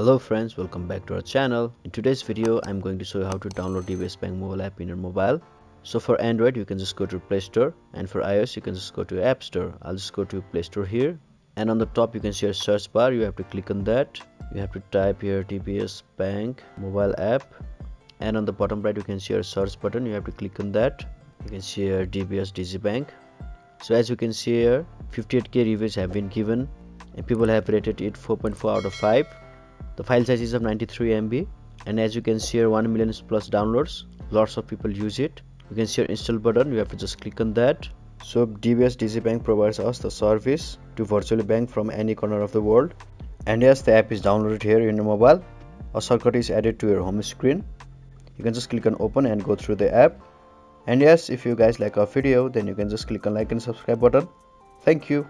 Hello friends, welcome back to our channel. In today's video, I'm going to show you how to download DBS Bank mobile app in your mobile. So for Android, you can just go to Play Store, and for iOS, you can just go to App Store. I'll just go to Play Store here, and on the top you can see a search bar. You have to click on that. You have to type here DBS Bank mobile app, and on the bottom right you can see a search button. You have to click on that. You can see here DBS Digibank. So as you can see here, 58k reviews have been given, and people have rated it 4.4 out of 5. The file size is of 93 MB, and as you can see here, 1 million plus downloads. Lots of people use it. You can see your install button. You have to just click on that. So DBS Digibank provides us the service to virtually bank from any corner of the world. And yes, the app is downloaded here in your mobile. A shortcut is added to your home screen. You can just click on open and go through the app. And yes, if you guys like our video, then you can just click on like and subscribe button. Thank you.